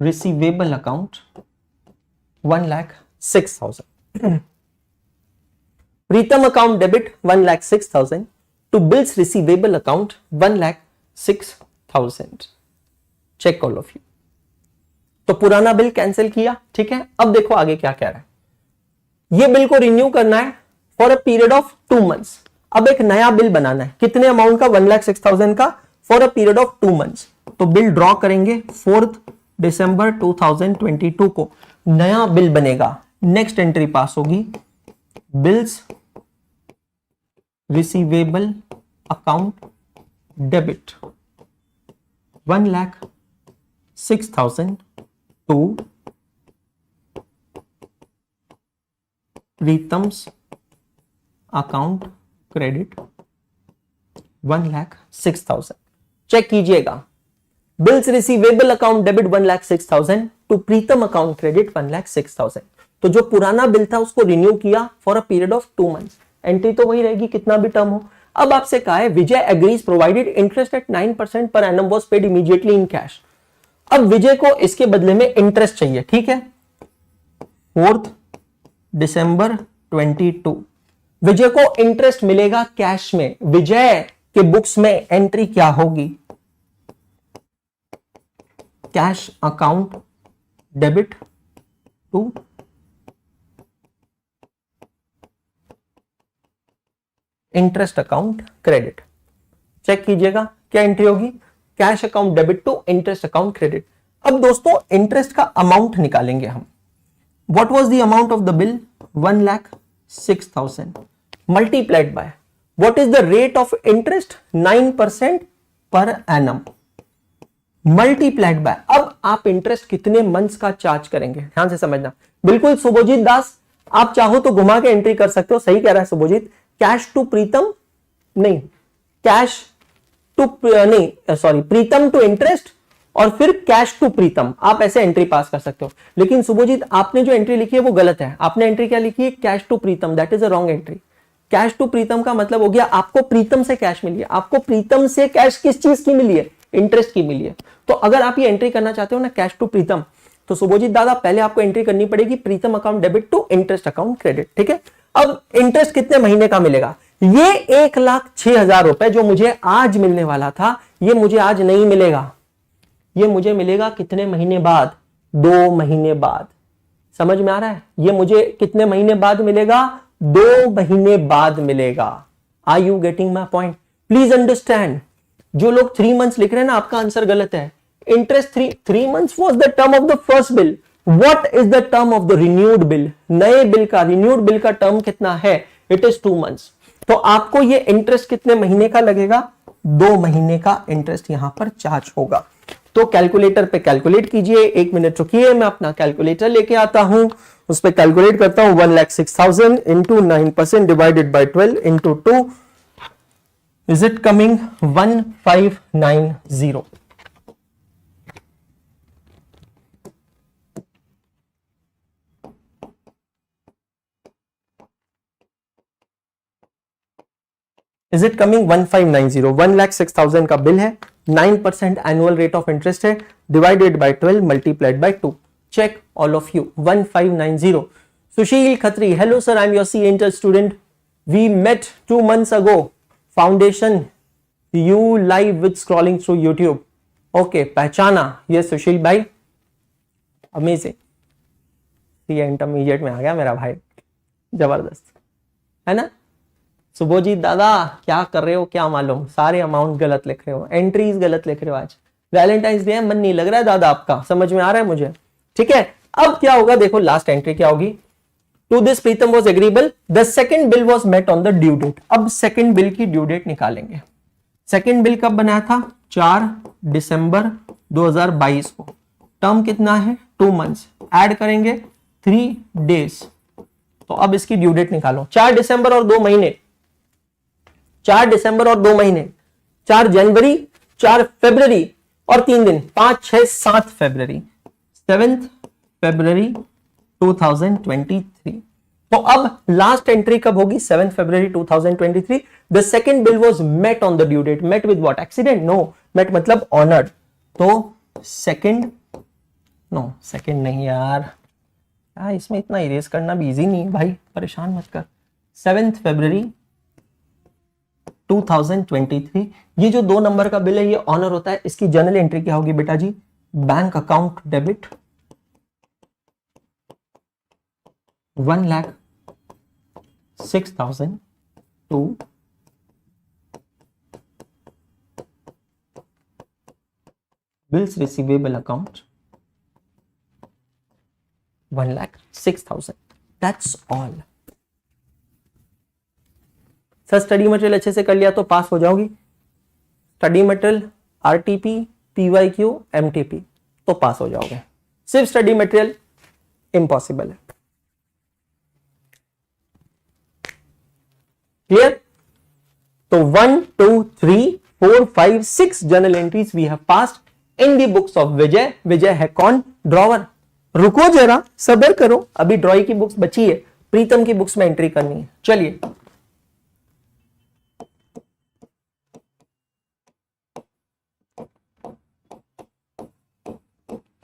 receivable account 1,06,000। Pritam account debit 1,06,000 to bills receivable account 1,06,000। Check all of you. तो पुराना बिल कैंसिल किया, ठीक है। अब देखो आगे क्या कह रहा है, ये बिल को रिन्यू करना है for a period of 2 months. अब एक नया बिल बनाना है, कितने अमाउंट का, 1,06,000 का, for a period of 2 months. तो बिल ड्रॉ करेंगे 4 दिसंबर 2022 को, नया बिल बनेगा। नेक्स्ट एंट्री पास होगी, bills receivable account debit 1,06,000 to Pritam's account credit 1,06,000। Check कीजिएगा, bills receivable account debit 1,06,000 to Pritam account credit 1,06,000। तो जो पुराना बिल था उसको रिन्यू किया for a period of 2 months. Entry तो वही रहेगी कितना भी टर्म हो। अब आपसे कहा है Vijay agrees provided interest at 9% per annum was paid immediately in cash. अब विजय को इसके बदले में इंटरेस्ट चाहिए, ठीक है। 4 दिसंबर 22 विजय को इंटरेस्ट मिलेगा कैश में। विजय के बुक्स में एंट्री क्या होगी, cash account debit to interest account credit. Check कीजिएगा क्या एंट्री होगी, cash account debit to interest account credit. अब दोस्तों इंटरेस्ट का अमाउंट निकालेंगे हम। What was the amount of the bill? 1,06,000 multiplied by what is the rate of interest? 9% per annum multiplied by. अब आप इंटरेस्ट कितने मंथ्स का चार्ज करेंगे, ध्यान से समझना। बिल्कुल सुबोजीत दास, आप चाहो तो घुमा के एंट्री कर सकते हो, सही कह रहा है सुबोजीत। कैश टू प्रीतम नहीं, कैश टू नहीं सॉरी, प्रीतम टू इंटरेस्ट और फिर कैश टू प्रीतम, आप ऐसे एंट्री पास कर सकते हो। लेकिन सुबोजीत आपने जो एंट्री लिखी है वो गलत है। आपने एंट्री क्या लिखी है? Cash to Pritam, that is a wrong entry. Cash to Pritam का मतलब हो गया आपको प्रीतम से कैश मिली है। आपको प्रीतम से कैश किस चीज की मिली है? इंटरेस्ट की मिली है। तो अगर आप ये एंट्री करना चाहते हो ना कैश टू प्रीतम, तो सुबोजीत दादा पहले आपको एंट्री करनी पड़ेगी Pritam account debit to interest account credit, ठीक है। अब इंटरेस्ट कितने महीने का मिलेगा? ये 1,06,000 रुपए जो मुझे आज मिलने वाला था, ये मुझे आज नहीं मिलेगा, ये मुझे मिलेगा कितने महीने बाद? 2 महीने बाद। समझ में आ रहा है? ये मुझे कितने महीने बाद मिलेगा? 2 महीने बाद मिलेगा। Are you getting my point? Please understand. जो लोग 3 मंथ्स लिख रहे हैं ना, आपका आंसर गलत है। Interest 3 months was the term of the first bill. What is the term of the renewed bill? नए बिल का, रिन्यूड बिल का टर्म कितना है? It is 2 months. तो आपको ये इंटरेस्ट कितने महीने का लगेगा? 2 महीने का इंटरेस्ट यहां पर चार्ज होगा। तो कैलकुलेटर पे कैलकुलेट कीजिए। 1 मिनट रुकिए, मैं अपना कैलकुलेटर लेके आता हूं, उस पर कैलकुलेट करता हूं। 1,06,000 into 9% divided by 12 into 2 is it coming 1590। Is it coming 1590? 1,06,000 का बिल है, 9% एनुअल रेट ऑफ इंटरेस्ट है, divided by 12 multiplied by 2। Check all of you. 1590। Sushil Khatri, hello sir, I am your C inter student, we met 2 months ago, foundation you live with scrolling through YouTube. Okay, पहचाना। ये सुशील भाई, amazing. ये intermediate में आ गया मेरा भाई, जबरदस्त है ना। सुबोजीत दादा क्या कर रहे हो, क्या मालूम, सारे अमाउंट गलत लिख रहे हो, एंट्रीज गलत लिख रहे हो। आज वैलेंटाइंस डे है, मन नहीं लग रहा है दादा आपका, समझ में आ रहा है मुझे, ठीक है। अब क्या होगा, देखो लास्ट एंट्री क्या होगी। To this Pritam was agreeable, the second bill was met on the due date. अब सेकेंड बिल की ड्यू डेट निकालेंगे। सेकेंड बिल कब बनाया था? 4 दिसंबर 2022 को। टर्म कितना है? 2 मंथ्स। ऐड करेंगे 3 days। तो अब इसकी ड्यू डेट निकालो। 4 दिसंबर और 2 महीने, 4 दिसंबर और 2 महीने, 4 जनवरी, 4 फरवरी और 3 दिन, 5, 6, 7 फरवरी, 7 फरवरी 2023। तो अब लास्ट एंट्री कब होगी? 7 फरवरी 2023। The second bill was met on the due date. Met with what? Accident? No, met मतलब ऑनर्ड। तो सेकेंड, नो सेकेंड नहीं यार, इसमें इतना इरेज करना भी इजी नहीं है भाई, परेशान मत कर। 7 फरवरी 2023। ये जो 2 नंबर का बिल है ये ऑनर होता है। इसकी जर्नल एंट्री क्या होगी बेटा जी? Bank account debit 1,06,000 to bills receivable account 1,06,000। That's all. Sir study material अच्छे से कर लिया तो पास हो जाओगी। Study material RTP, PYQ, MTP तो पास हो जाओगे। सिर्फ स्टडी मटेरियल इम्पॉसिबल है। क्लियर? तो 1, 2, 3, 4, 5, 6 journal entries we have passed in the books of Vijay. Vijay है कौन? ड्रॉवर। रुको जरा, सब्र करो, अभी ड्रॉई की बुक्स बची है, प्रीतम की बुक्स में एंट्री करनी है। चलिए,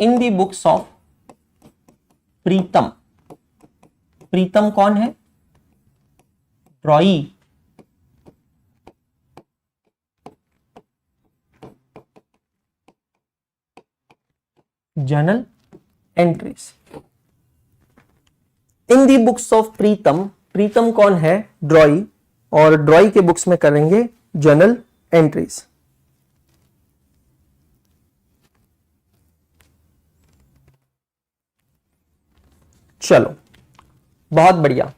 इन the books of Pritam. Pritam कौन है? Drawee. Journal entries in the books of Pritam. Pritam कौन है? ड्रॉई। और ड्रॉई के बुक्स में करेंगे जर्नल एंट्रीज। चलो बहुत बढ़िया,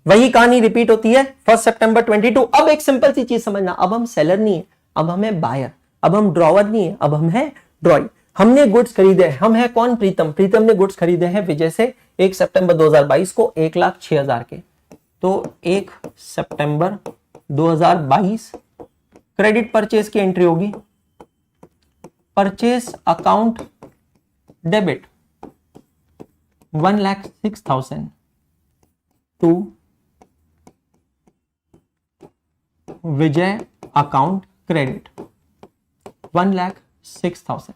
वही कहानी रिपीट होती है 1 सितंबर 22। अब एक सिंपल सी चीज समझना, अब हम सेलर नहीं है, अब हम है बायर, अब हम ड्रॉवर नहीं है, अब हम है ड्रॉई। हमने गुड्स खरीदे, हम है कौन, प्रीतम। प्रीतम ने गुड्स खरीदे हैं विजय से 1 सितंबर 2022 को 1,06,000 के। तो 1 सितंबर 2022 क्रेडिट परचेज की एंट्री होगी, purchase account debit 1,06,000 to Vijay account credit 1,06,000।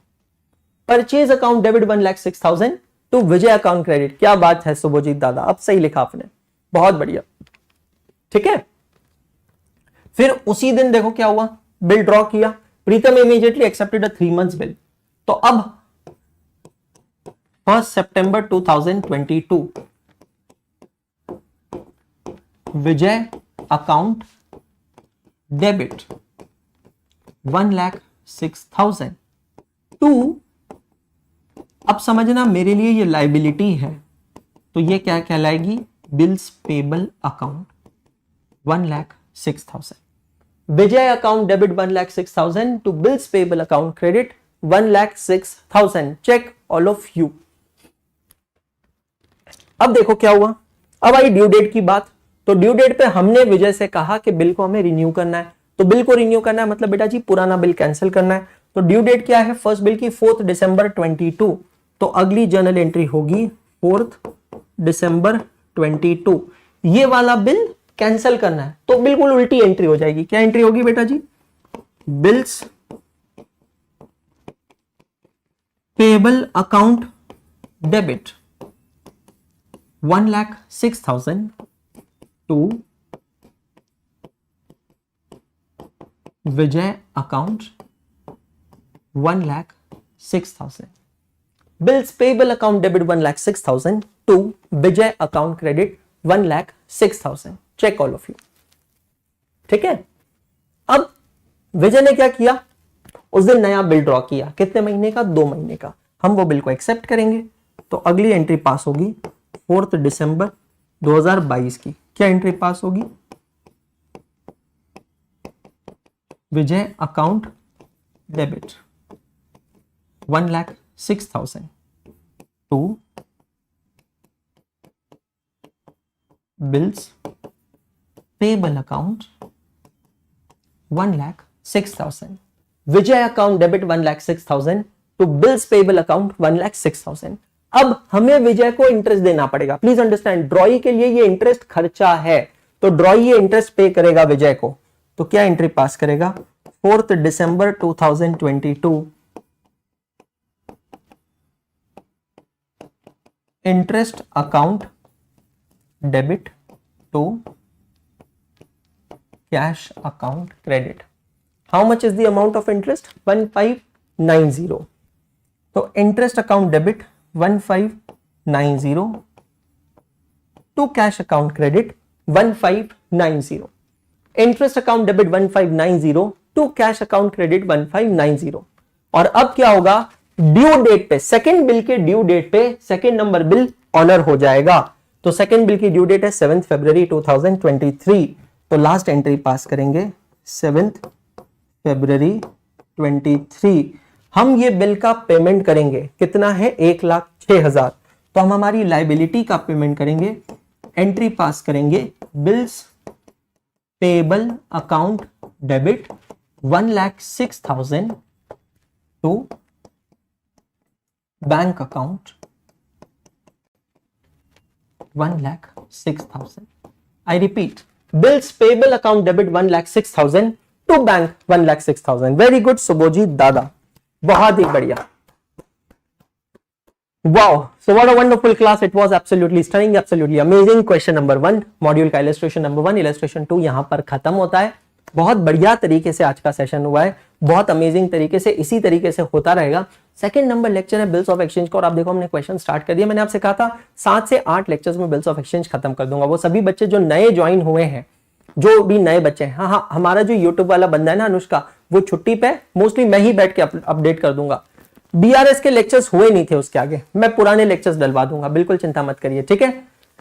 Purchase account debit 1,06,000 to Vijay account credit. क्या बात है शुभजीत दादा, अब सही लिखा आपने, बहुत बढ़िया। ठीक है, फिर उसी दिन देखो क्या हुआ, बिल ड्रॉ किया, प्रीतम immediately accepted a 3 months bill. तो अब 1 सितंबर 2022 विजय अकाउंट डेबिट 1,06,000 टू, अब समझना मेरे लिए ये लाइबिलिटी है, तो ये क्या कहलाएगी, bills payable account 1,06,000। Vijay account debit 1,06,000 to bills payable account credit 1,06,000। Check all of you. अब देखो क्या हुआ, अब आई ड्यू डेट की बात। तो ड्यू डेट पे हमने विजय से कहा कि बिल को हमें रिन्यू करना है, तो बिल को रिन्यू करना है मतलब बेटा जी पुराना बिल कैंसिल करना है। तो ड्यू डेट क्या है फर्स्ट बिल की, 4 दिसंबर 22। तो अगली जर्नल एंट्री होगी 4 दिसंबर 22। ये वाला बिल कैंसिल करना है, तो बिल्कुल उल्टी एंट्री हो जाएगी। क्या एंट्री होगी बेटा जी, bills payable account debit 1,06,000 to Vijay account 1,06,000। Bills payable account debit 1,06,000 to Vijay account credit 1,06,000। Check all of you. ठीक है, अब विजय ने क्या किया, उस दिन नया बिल ड्रॉ किया, कितने महीने का, 2 महीने का। हम वो बिल को एक्सेप्ट करेंगे, तो अगली एंट्री पास होगी 4 दिसंबर 2022 की। क्या एंट्री पास होगी, Vijay account debit 1,06,000 to bills payable account 1,06,000। Vijay account debit 1,06,000 to bills payable account 1,06,000। अब हमें विजय को इंटरेस्ट देना पड़ेगा। प्लीज अंडरस्टैंड, ड्रॉई के लिए ये इंटरेस्ट खर्चा है, तो ड्रॉई ये इंटरेस्ट पे करेगा विजय को। तो क्या एंट्री पास करेगा, 4 दिसंबर 2022 interest account debit to cash account credit. How much is the amount of interest, 1590। तो interest account debit 1590 to cash account credit 1590। Interest account debit 1590 to cash account credit 1590। और अब क्या होगा, ड्यू डेट पे, second bill के due date पे second number bill honour हो जाएगा। तो सेकेंड बिल की ड्यू डेट है 7 फरवरी 2023। तो लास्ट एंट्री पास करेंगे 7 फरवरी 23। हम ये बिल का पेमेंट करेंगे, कितना है, 1,06,000। तो हम हमारी लाइबिलिटी का पेमेंट करेंगे, एंट्री पास करेंगे bills payable account debit 1,06,000 to bank account 1,06,000। I repeat, bills payable account debit 1,06,000 to bank 1,06,000। Very good सुबोजीत दादा, बहुत ही बढ़िया। Wow, so what a wonderful class it was, absolutely stunning, absolutely amazing। Question number 1 module का illustration number 1, illustration 2 यहां पर खत्म होता है। बहुत बढ़िया तरीके से आज का सेशन हुआ है, बहुत अमेजिंग तरीके से, इसी तरीके से होता रहेगा। सेकंड नंबर लेक्चर है बिल्स ऑफ एक्सचेंज का, और आप देखो हमने क्वेश्चन स्टार्ट कर दिया। मैंने आपसे कहा था 7 से 8 लेक्चर्स में बिल्स ऑफ एक्सचेंज खत्म कर दूंगा। वो सभी बच्चे जो नए ज्वाइन हुए हैं, जो भी नए बच्चे हैं, हाँ, हमारा जो यूट्यूब वाला बंदा है ना अनुष्का, वो छुट्टी पे, मोस्टली मैं ही बैठ के अपडेट कर दूंगा। BRS के लेक्चर्स हुए नहीं थे उसके आगे, मैं पुराने लेक्चर्स डलवा दूंगा, बिल्कुल चिंता मत करिए, ठीक है।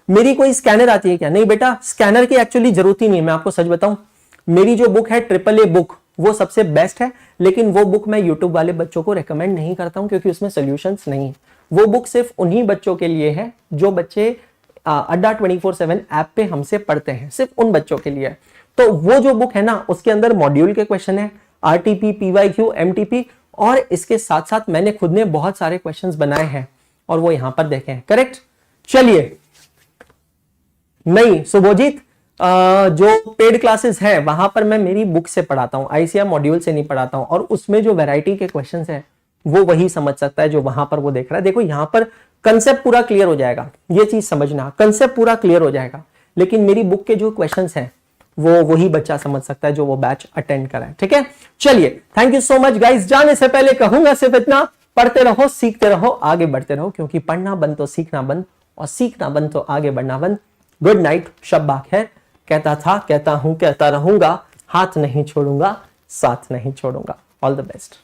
मेरी कोई स्कैनर आती है क्या? नहीं बेटा, स्कैनर की एक्चुअली जरूरत ही नहीं है, मैं आपको सच बताऊं, मेरी जो बुक है AAA बुक वो सबसे बेस्ट है, लेकिन वो बुक मैं यूट्यूब वाले बच्चों को रेकमेंड नहीं करता हूं क्योंकि उसमें सोल्यूशंस नहीं है। वो बुक सिर्फ उन्हीं बच्चों के लिए है जो बच्चे अड्डा 24/7 ऐप पे हमसे पढ़ते हैं, सिर्फ उन बच्चों के लिए। तो वो जो बुक है ना, उसके अंदर मॉड्यूल के क्वेश्चन है, RTP, PYQ, MTP, और इसके साथ साथ मैंने खुद ने बहुत सारे क्वेश्चंस बनाए हैं और वो यहां पर देखे हैं, करेक्ट। चलिए, नहीं सुभोजीत, जो पेड क्लासेस है वहां पर मैं मेरी बुक से पढ़ाता हूं, ICR मॉड्यूल से नहीं पढ़ाता हूं, और उसमें जो वैरायटी के क्वेश्चंस हैं वो वही समझ सकता है जो वहां पर वो देख रहा है। देखो यहां पर कंसेप्ट पूरा क्लियर हो जाएगा, ये चीज समझना, कंसेप्ट पूरा क्लियर हो जाएगा, लेकिन मेरी बुक के जो क्वेश्चंस हैं वो वही बच्चा समझ सकता है जो वो बैच अटेंड करा है, ठीक है। चलिए, thank you so much guys. जाने से पहले कहूंगा सिर्फ इतना, पढ़ते रहो, सीखते रहो, आगे बढ़ते रहो, क्योंकि पढ़ना बंद तो सीखना बंद, और सीखना बंद तो आगे बढ़ना बंद। गुड नाइट, शब्बा खैर। कहता था, कहता हूं, कहता रहूंगा, हाथ नहीं छोड़ूंगा, साथ नहीं छोड़ूंगा। All the best.